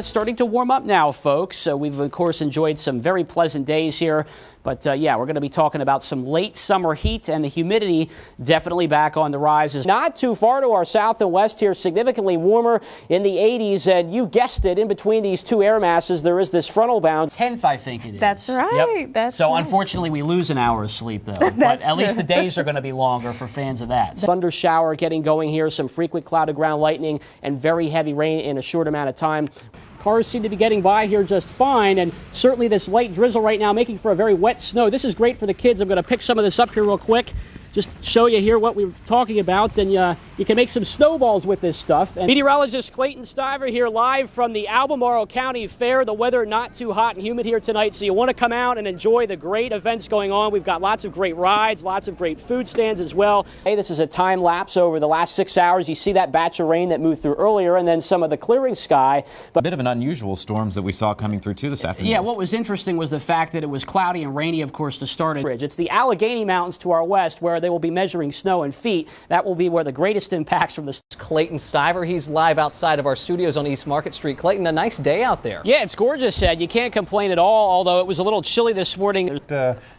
Starting to warm up now, folks. We've, of course, enjoyed some very pleasant days here. But, yeah, we're going to be talking about some late summer heat, and the humidity definitely back on the rise. It's not too far to our south and west here, significantly warmer in the 80s. And you guessed it, in between these two air masses, there is this frontal bound. 10th, I think it is. That's right. Yep. That's so, right. Unfortunately, we lose an hour of sleep, though. But at least the days are going to be longer for fans of that. Thunder shower getting going here, some frequent cloud to ground lightning, and very heavy rain in a short amount of time. Cars seem to be getting by here just fine, and certainly this light drizzle right now making for a very wet snow. This is great for the kids. I'm going to pick some of this up here real quick, just show you here what we were talking about, and you can make some snowballs with this stuff. And Meteorologist Clayton Stiver here live from the Albemarle County Fair. The weather not too hot and humid here tonight, so you want to come out and enjoy the great events going on. We've got lots of great rides, lots of great food stands as well. Hey, this is a time lapse over the last 6 hours. You see that batch of rain that moved through earlier, and then some of the clearing sky. But a bit of an unusual storms that we saw coming through too this afternoon. Yeah, what was interesting was the fact that it was cloudy and rainy, of course, to start at Bridge. It's the Allegheny Mountains to our west where they will be measuring snow in feet. That will be where the greatest impacts from the Clayton Stiver. He's live outside of our studios on East Market Street. Clayton, a nice day out there. Yeah, it's gorgeous, Ed. You can't complain at all, although it was a little chilly this morning.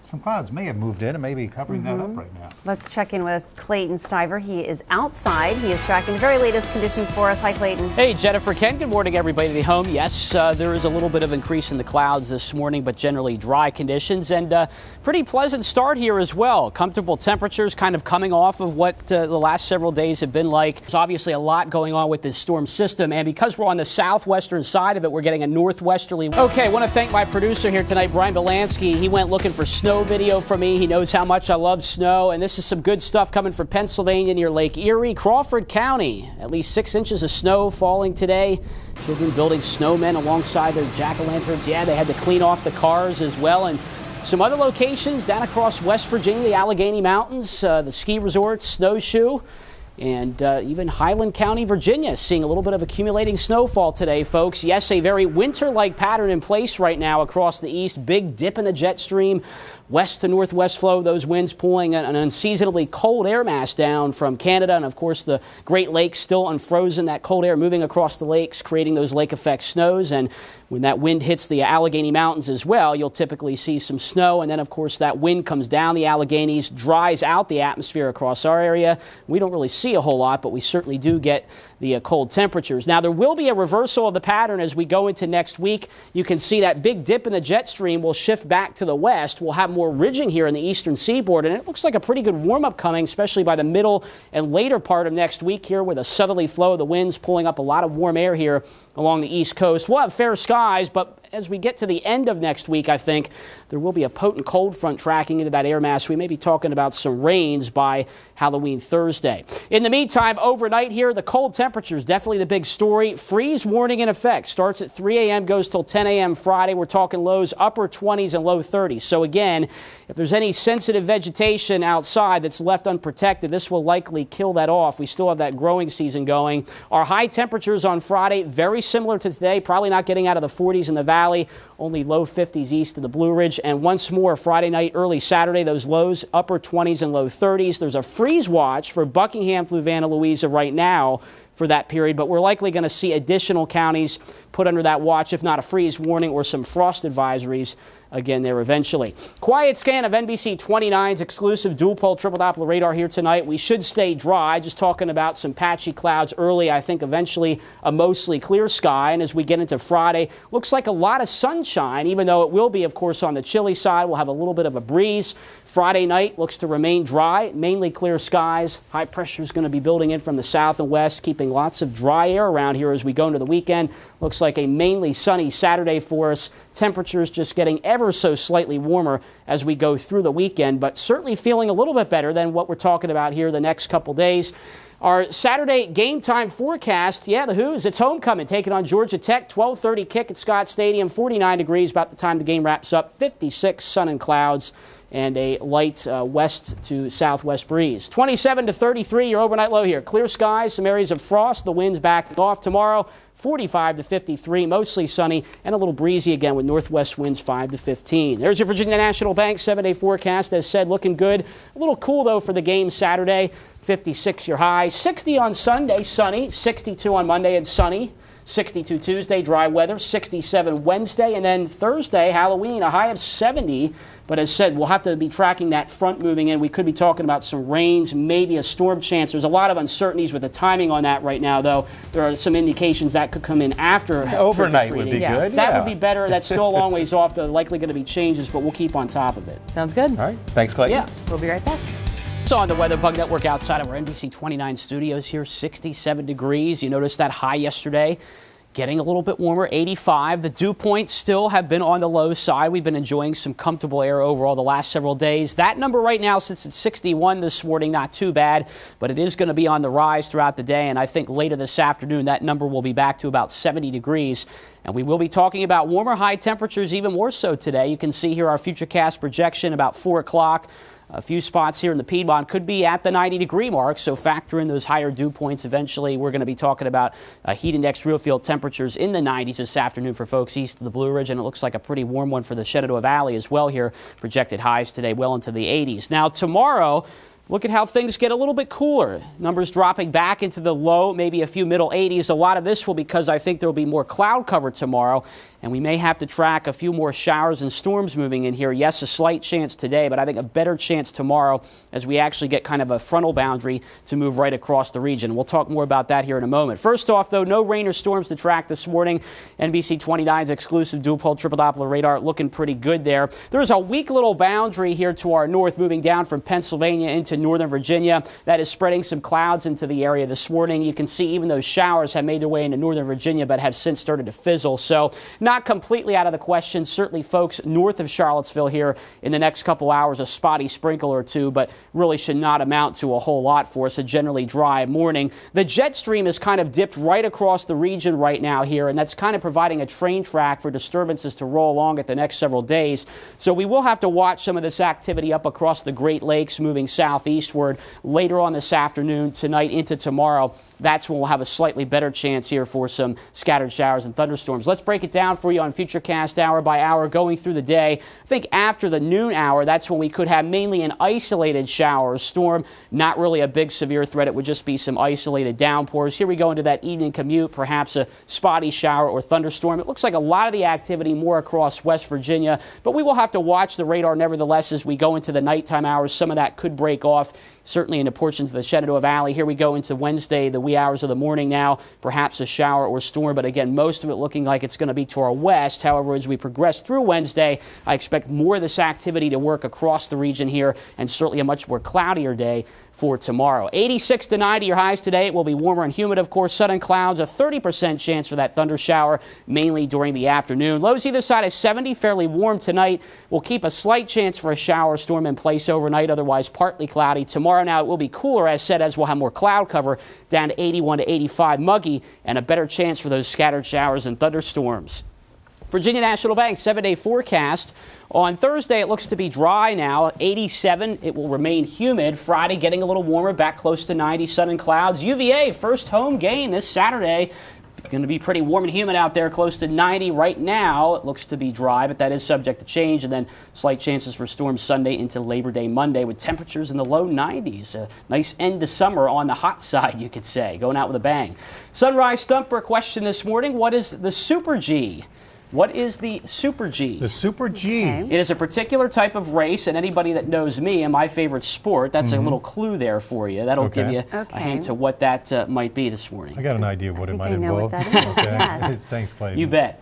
Some clouds may have moved in and maybe covering that up right now. Let's check in with Clayton Stiver. He is outside. He is tracking the very latest conditions for us. Hi, Clayton. Hey, Jennifer, Ken. Good morning, everybody at home. Yes, there is a little bit of increase in the clouds this morning, but generally dry conditions and pretty pleasant start here as well. Comfortable temperatures kind of coming off of what the last several days have been like. There's obviously a lot going on with this storm system, and because we're on the southwestern side of it, we're getting a northwesterly. Okay, I want to thank my producer here tonight, Brian Belansky. He went looking for snow video for me. He knows how much I love snow, and this is some good stuff coming from Pennsylvania near Lake Erie, Crawford County. At least 6 inches of snow falling today. Children building snowmen alongside their jack-o'-lanterns. Yeah, they had to clean off the cars as well. And some other locations down across West Virginia, the Allegheny Mountains, the ski resorts, snowshoe. And even Highland County, Virginia, seeing a little bit of accumulating snowfall today, folks. Yes, a very winter-like pattern in place right now across the east. Big dip in the jet stream, west to northwest flow. Those winds pulling an unseasonably cold air mass down from Canada. And, of course, the Great Lakes still unfrozen. That cold air moving across the lakes, creating those lake effect snows. And when that wind hits the Allegheny Mountains as well, you'll typically see some snow. And then, of course, that wind comes down the Alleghenies, dries out the atmosphere across our area. We don't really see a whole lot, but we certainly do get the cold temperatures. Now, there will be a reversal of the pattern as we go into next week. You can see that big dip in the jet stream will shift back to the west. We'll have more ridging here in the eastern seaboard, and it looks like a pretty good warm-up coming, especially by the middle and later part of next week here with a southerly flow of the winds pulling up a lot of warm air here along the east coast. We'll have fair skies, but as we get to the end of next week, I think there will be a potent cold front tracking into that air mass. We may be talking about some rains by Halloween Thursday. In the meantime, overnight here, the cold temperatures, definitely the big story. Freeze warning in effect. Starts at 3 a.m., goes till 10 a.m. Friday. We're talking lows upper 20s and low 30s. So again, if there's any sensitive vegetation outside that's left unprotected, this will likely kill that off. We still have that growing season going. Our high temperatures on Friday, very similar to today, probably not getting out of the 40s in the valley, only low 50s east of the Blue Ridge. And once more, Friday night, early Saturday, those lows upper 20s and low 30s. There's a freeze watch for Buckingham, Fluvanna, Louisa right now for that period, but we're likely going to see additional counties put under that watch, if not a freeze warning or some frost advisories again there eventually. Quiet scan of NBC 29's exclusive dual-pole triple Doppler radar here tonight. We should stay dry, just talking about some patchy clouds early. I think eventually a mostly clear sky, and as we get into Friday, looks like a lot of sunshine, even though it will be, of course, on the chilly side. We'll have a little bit of a breeze. Friday night looks to remain dry, mainly clear skies. High pressure is going to be building in from the south and west, keeping lots of dry air around here as we go into the weekend. Looks like a mainly sunny Saturday for us. Temperatures just getting ever so slightly warmer as we go through the weekend, but certainly feeling a little bit better than what we're talking about here the next couple days. Our Saturday game time forecast, yeah, the Who's, it's homecoming, taking on Georgia Tech, 12:30 kick at Scott Stadium, 49 degrees about the time the game wraps up, 56 sun and clouds, and a light west to southwest breeze. 27 to 33, your overnight low here. Clear skies, some areas of frost, the winds back off tomorrow. 45 to 53, mostly sunny and a little breezy again with northwest winds 5 to 15. There's your Virginia National Bank 7-day forecast. As said, looking good. A little cool, though, for the game Saturday. 56 your high. 60 on Sunday, sunny. 62 on Monday and sunny. 62 Tuesday, dry weather, 67 Wednesday, and then Thursday, Halloween, a high of 70. But as said, we'll have to be tracking that front moving in. We could be talking about some rains, maybe a storm chance. There's a lot of uncertainties with the timing on that right now, though. There are some indications that could come in after Overnight would be good. That would be better. That's still a long ways off. There are likely going to be changes, but we'll keep on top of it. Sounds good. All right. Thanks, Clayton. Yeah. We'll be right back. So on the Weather Bug Network outside of our NBC 29 studios here, 67 degrees. You noticed that high yesterday. Getting a little bit warmer, 85. The dew points still have been on the low side. We've been enjoying some comfortable air overall the last several days. That number right now sits at 61 this morning, not too bad, but it is going to be on the rise throughout the day. And I think later this afternoon, that number will be back to about 70 degrees. And we will be talking about warmer high temperatures even more so today. You can see here our Futurecast projection about 4 o'clock. A few spots here in the Piedmont could be at the 90-degree mark, so factor in those higher dew points. Eventually, we're going to be talking about heat index real field temperatures in the 90s this afternoon for folks east of the Blue Ridge, and it looks like a pretty warm one for the Shenandoah Valley as well here. Projected highs today well into the 80s. Now, tomorrow, look at how things get a little bit cooler. Numbers dropping back into the low, maybe a few middle 80s. A lot of this will because I think there will be more cloud cover tomorrow, and we may have to track a few more showers and storms moving in here. Yes, a slight chance today, but I think a better chance tomorrow as we actually get kind of a frontal boundary to move right across the region. We'll talk more about that here in a moment. First off, though, no rain or storms to track this morning. NBC 29's exclusive dual-pole triple Doppler radar looking pretty good there. There's a weak little boundary here to our north moving down from Pennsylvania into northern Virginia. That is spreading some clouds into the area this morning. You can see even those showers have made their way into northern Virginia but have since started to fizzle. So not completely out of the question. Certainly folks north of Charlottesville here in the next couple hours, a spotty sprinkle or two, but really should not amount to a whole lot for us. A generally dry morning. The jet stream is kind of dipped right across the region right now here, and that's kind of providing a train track for disturbances to roll along at the next several days. So we will have to watch some of this activity up across the Great Lakes moving southeastward later on this afternoon, tonight into tomorrow. That's when we'll have a slightly better chance here for some scattered showers and thunderstorms. Let's break it down for you on Futurecast hour by hour going through the day. I think after the noon hour, that's when we could have mainly an isolated shower or storm. Not really a big severe threat. It would just be some isolated downpours. Here we go into that evening commute, perhaps a spotty shower or thunderstorm. It looks like a lot of the activity more across West Virginia, but we will have to watch the radar nevertheless as we go into the nighttime hours. Some of that could break off, certainly into portions of the Shenandoah Valley. Here we go into Wednesday, the wee hours of the morning now, perhaps a shower or storm, but again, most of it looking like it's going to be to our west. However, as we progress through Wednesday, I expect more of this activity to work across the region here, and certainly a much more cloudier day for tomorrow. 86 to 90 your highs today. It will be warmer and humid, of course. Sudden clouds, a 30% chance for that thunder shower, mainly during the afternoon. Lows either side is 70, fairly warm tonight. We'll keep a slight chance for a shower storm in place overnight, otherwise partly cloudy. Tomorrow now it will be cooler, as said, as we'll have more cloud cover, down to 81 to 85, muggy, and a better chance for those scattered showers and thunderstorms. Virginia National Bank 7-day forecast. On Thursday, it looks to be dry now, 87. It will remain humid. Friday, getting a little warmer, back close to 90, sun and clouds. UVA, first home game this Saturday. It's going to be pretty warm and humid out there, close to 90 right now. It looks to be dry, but that is subject to change. And then slight chances for storms Sunday into Labor Day Monday with temperatures in the low 90s. A nice end to summer on the hot side, you could say, going out with a bang. Sunrise Stumper question this morning. What is the Super G? What is the Super G? The Super G. Okay. It is a particular type of race, and anybody that knows me and my favorite sport, that's a little clue there for you. That'll give you a hint to what that might be this morning. I got an idea of what it might I know involve. what that is. Okay. Yes. Thanks, Clayton. You bet.